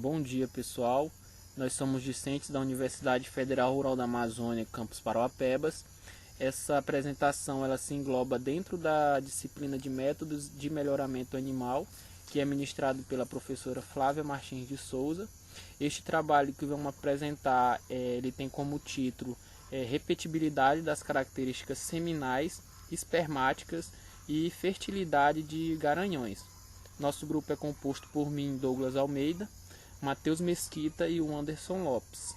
Bom dia, pessoal. Nós somos discentes da Universidade Federal Rural da Amazônia, campus Parauapebas. Essa apresentação ela se engloba dentro da disciplina de métodos de melhoramento animal, que é ministrado pela professora Flávia Martins de Souza. Este trabalho que vamos apresentar, ele tem como título repetibilidade das características seminais, espermáticas e fertilidade de garanhões. Nosso grupo é composto por mim, Douglas Almeida, Matheus Mesquita e o Anderson Lopes.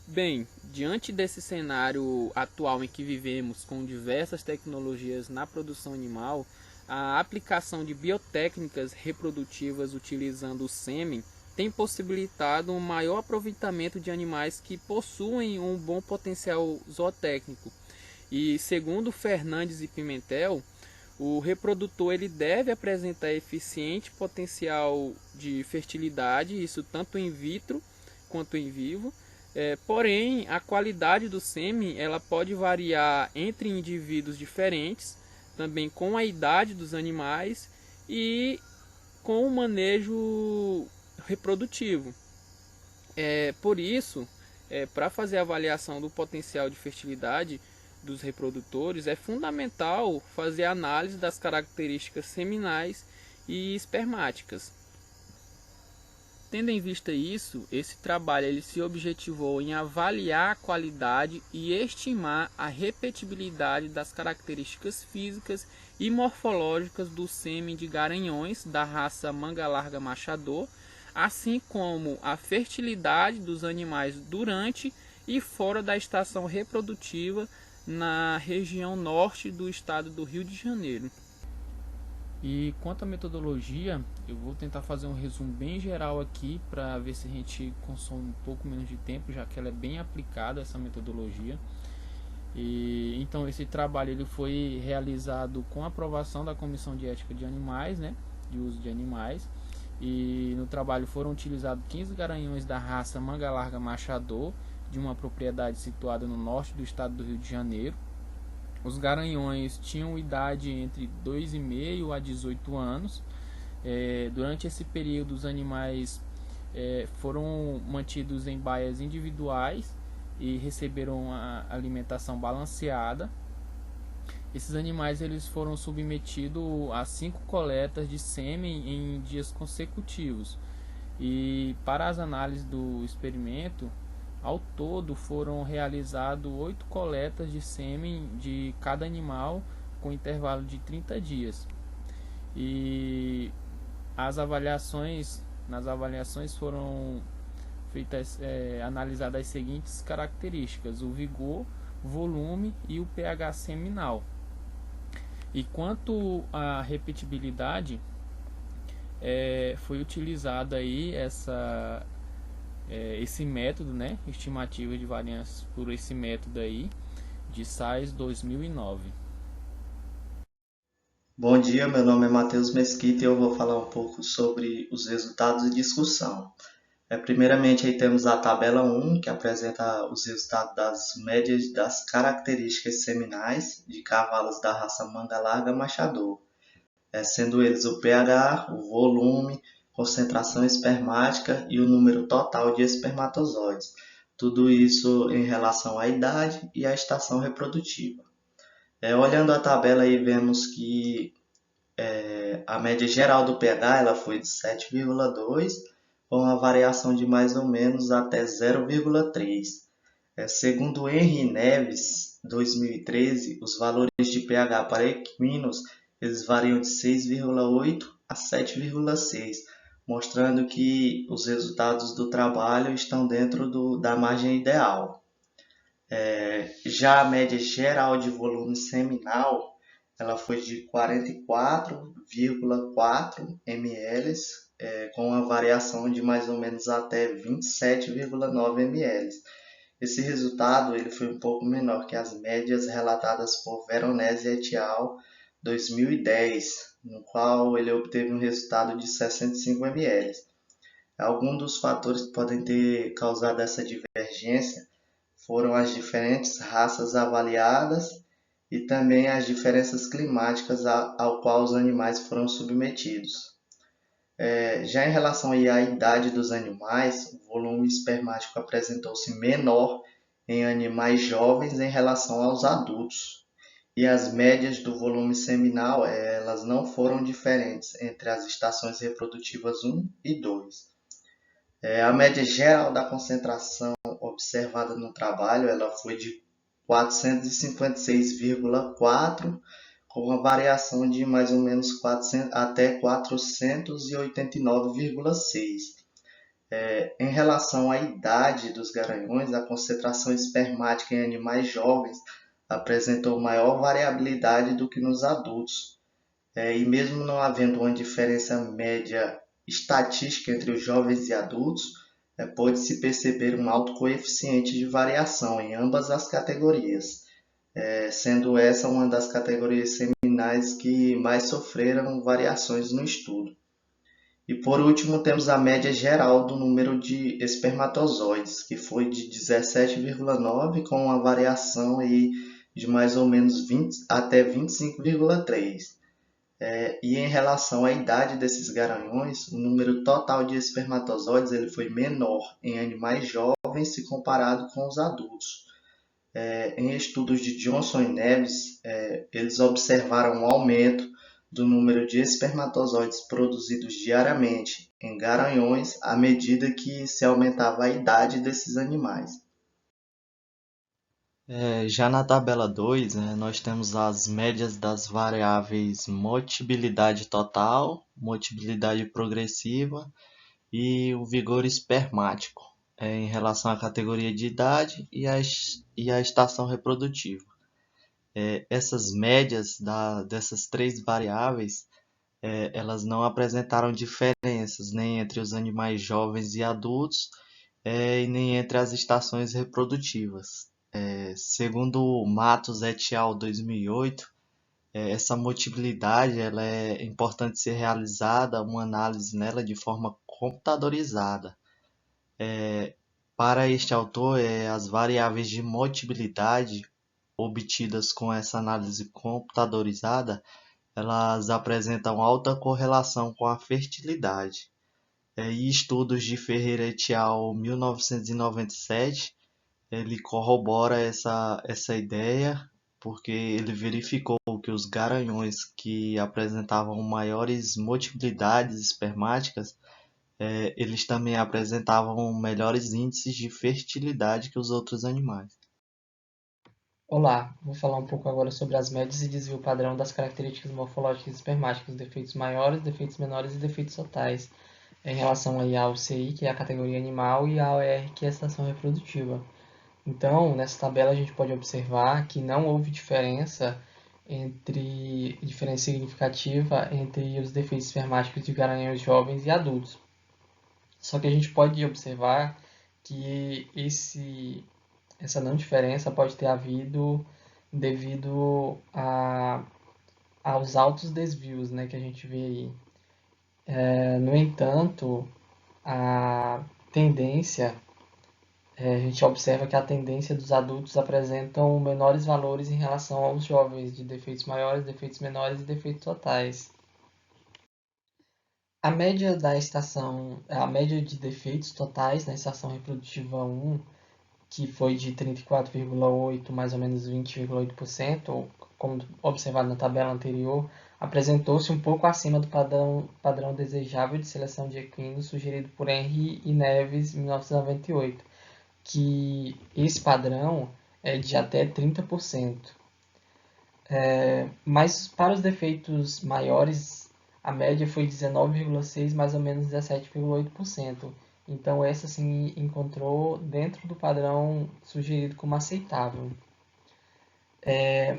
Bem, diante desse cenário atual em que vivemos, com diversas tecnologias na produção animal, a aplicação de biotécnicas reprodutivas utilizando o sêmen tem possibilitado um maior aproveitamento de animais que possuem um bom potencial zootécnico. E segundo Fernandes e Pimentel, o reprodutor ele deve apresentar eficiente potencial de fertilidade, isso tanto in vitro quanto em vivo. Porém, a qualidade do sêmen ela pode variar entre indivíduos diferentes, também com a idade dos animais e com o manejo reprodutivo. Por isso, para fazer a avaliação do potencial de fertilidade dos reprodutores, é fundamental fazer a análise das características seminais e espermáticas. Tendo em vista isso, esse trabalho ele se objetivou em avaliar a qualidade e estimar a repetibilidade das características físicas e morfológicas do sêmen de garanhões da raça manga larga machador, assim como a fertilidade dos animais durante e fora da estação reprodutiva na região norte do estado do Rio de Janeiro. E quanto à metodologia, eu vou tentar fazer um resumo bem geral aqui para ver se a gente consome um pouco menos de tempo, já que ela é bem aplicada, essa metodologia. E então esse trabalho ele foi realizado com a aprovação da Comissão de Ética de Animais, né, de uso de animais. E no trabalho foram utilizados 15 garanhões da raça manga larga machador, de uma propriedade situada no norte do estado do Rio de Janeiro. Os garanhões tinham idade entre 2,5 a 18 anos. Durante esse período, os animais foram mantidos em baias individuais e receberam a alimentação balanceada. Esses animais eles foram submetidos a 5 coletas de sêmen em dias consecutivos. E para as análises do experimento, ao todo foram realizadas 8 coletas de sêmen de cada animal com intervalo de 30 dias. E nas avaliações foram feitas, analisadas as seguintes características: o vigor, volume e o pH seminal. E quanto à repetibilidade, foi utilizado aí esse método, né, estimativa de variâncias por esse método aí de SAIS 2009. Bom dia, meu nome é Matheus Mesquita e eu vou falar um pouco sobre os resultados de discussão. Primeiramente, aí temos a tabela 1, que apresenta os resultados das médias das características seminais de cavalos da raça manga larga machador, sendo eles o pH, o volume, concentração espermática e o número total de espermatozoides. Tudo isso em relação à idade e à estação reprodutiva. Olhando a tabela aí, vemos que a média geral do pH ela foi de 7,2, com uma variação de mais ou menos até 0,3. Segundo Henry Neves, 2013, os valores de pH para equinos eles variam de 6,8 a 7,6, mostrando que os resultados do trabalho estão dentro da margem ideal. Já a média geral de volume seminal ela foi de 44,4 ml, com uma variação de mais ou menos até 27,9 ml. Esse resultado ele foi um pouco menor que as médias relatadas por Veronese et al. 2010, no qual ele obteve um resultado de 65 ml. Alguns dos fatores que podem ter causado essa divergência foram as diferentes raças avaliadas e também as diferenças climáticas ao qual os animais foram submetidos. Já em relação aí à idade dos animais, o volume espermático apresentou-se menor em animais jovens em relação aos adultos. E as médias do volume seminal, elas não foram diferentes entre as estações reprodutivas 1 e 2. A média geral da concentração observada no trabalho, ela foi de 456,4, com uma variação de mais ou menos 400, até 489,6. Em relação à idade dos garanhões, a concentração espermática em animais jovens apresentou maior variabilidade do que nos adultos. E mesmo não havendo uma diferença média estatística entre os jovens e adultos, pode-se perceber um alto coeficiente de variação em ambas as categorias, sendo essa uma das categorias seminais que mais sofreram variações no estudo. E por último, temos a média geral do número de espermatozoides, que foi de 17,9, com uma variação aí de mais ou menos 20 até 25,3. E em relação à idade desses garanhões, o número total de espermatozoides ele foi menor em animais jovens se comparado com os adultos. Em estudos de Johnson e Neves, eles observaram um aumento do número de espermatozoides produzidos diariamente em garanhões à medida que se aumentava a idade desses animais. Já na tabela 2, né, nós temos as médias das variáveis motibilidade total, motibilidade progressiva e o vigor espermático, em relação à categoria de idade e à estação reprodutiva. Essas médias dessas três variáveis, elas não apresentaram diferenças nem entre os animais jovens e adultos, e nem entre as estações reprodutivas. Segundo Matos et al. 2008, essa motilidade ela é importante ser realizada uma análise nela de forma computadorizada. Para este autor, as variáveis de motilidade obtidas com essa análise computadorizada, elas apresentam alta correlação com a fertilidade. E estudos de Ferreira et al. 1997, ele corrobora essa ideia, porque ele verificou que os garanhões que apresentavam maiores motilidades espermáticas, eles também apresentavam melhores índices de fertilidade que os outros animais. Olá, vou falar um pouco agora sobre as médias e desvio padrão das características morfológicas espermáticas, defeitos maiores, defeitos menores e defeitos totais, em relação aí ao CI, que é a categoria animal, e ao ER, que é a estação reprodutiva. Então, nessa tabela a gente pode observar que não houve diferença significativa entre os defeitos espermáticos de garanhões jovens e adultos. Só que a gente pode observar que essa não diferença pode ter havido devido aos altos desvios, né, que a gente vê aí. No entanto, a tendência, a gente observa que a tendência dos adultos apresentam menores valores em relação aos jovens, de defeitos maiores, defeitos menores e defeitos totais. A média de defeitos totais na estação reprodutiva 1, que foi de 34,8, mais ou menos 20,8%, como observado na tabela anterior, apresentou-se um pouco acima do padrão desejável de seleção de equinos sugerido por Henry e Neves em 1998, que esse padrão é de até 30%. Mas para os defeitos maiores, a média foi 19,6, mais ou menos 17,8%. Então, essa sim encontrou dentro do padrão sugerido como aceitável.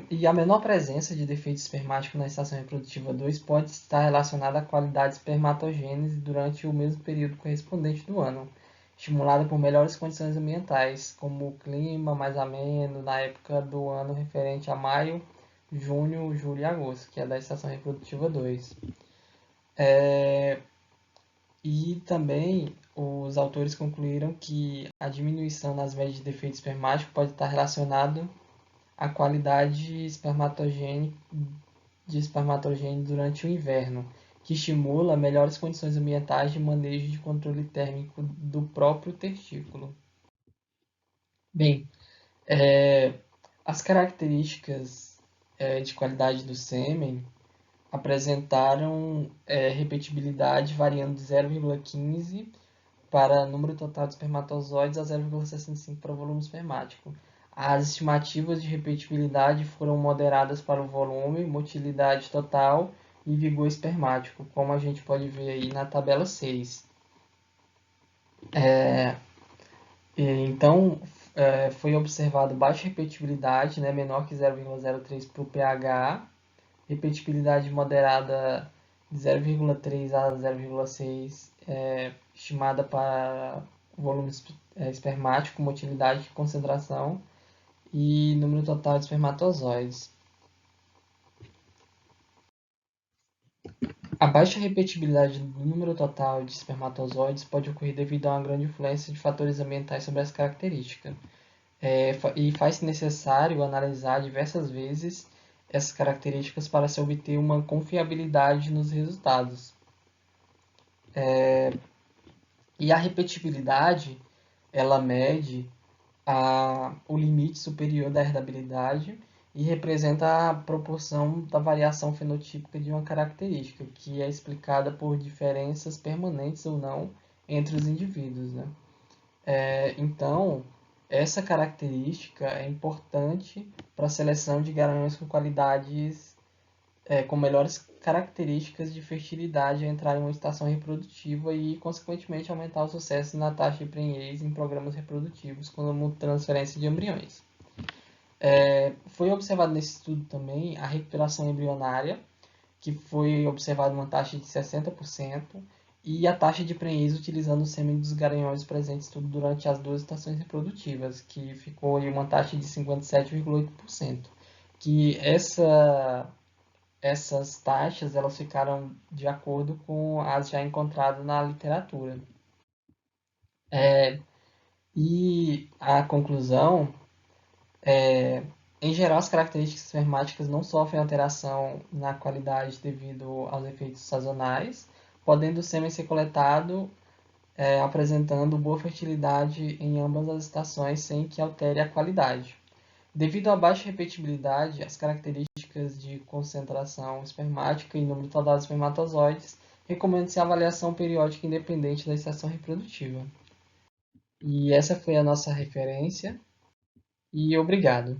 E a menor presença de defeito espermático na estação reprodutiva 2 pode estar relacionada à qualidade de espermatogênese durante o mesmo período correspondente do ano, estimulada por melhores condições ambientais, como o clima mais ameno na época do ano referente a maio, junho, julho e agosto, que é da estação reprodutiva 2. E também os autores concluíram que a diminuição nas médias de defeito espermático pode estar relacionado à qualidade de espermatogênio durante o inverno, que estimula melhores condições ambientais de manejo de controle térmico do próprio testículo. Bem, as características de qualidade do sêmen apresentaram repetibilidade variando de 0,15 para número total de espermatozoides a 0,65 para o volume espermático. As estimativas de repetibilidade foram moderadas para o volume, motilidade total e vigor espermático, como a gente pode ver aí na tabela 6. Então, foi observado baixa repetibilidade, né, menor que 0,03 para o pH, repetibilidade moderada de 0,3 a 0,6, estimada para volume espermático, motilidade e concentração, e número total de espermatozoides. A baixa repetibilidade do número total de espermatozoides pode ocorrer devido a uma grande influência de fatores ambientais sobre essa característica, e faz-se necessário analisar diversas vezes essas características para se obter uma confiabilidade nos resultados. E a repetibilidade, ela mede o limite superior da herdabilidade e representa a proporção da variação fenotípica de uma característica, que é explicada por diferenças permanentes ou não entre os indivíduos, né? Então, essa característica é importante para a seleção de garanhões com qualidades, com melhores características de fertilidade a entrar em uma estação reprodutiva e, consequentemente, aumentar o sucesso na taxa de prenhez em programas reprodutivos, como transferência de embriões. Foi observado nesse estudo também a recuperação embrionária, que foi observada uma taxa de 60%, e a taxa de prenhez utilizando o sêmen dos garanhões presentes tudo durante as 2 estações reprodutivas, que ficou em uma taxa de 57,8%. Que essas taxas elas ficaram de acordo com as já encontradas na literatura. E a conclusão em geral, as características espermáticas não sofrem alteração na qualidade devido aos efeitos sazonais, podendo o sêmen ser coletado apresentando boa fertilidade em ambas as estações sem que altere a qualidade. Devido à baixa repetibilidade, as características de concentração espermática e número total de espermatozoides, recomenda-se a avaliação periódica independente da estação reprodutiva. E essa foi a nossa referência, e obrigado.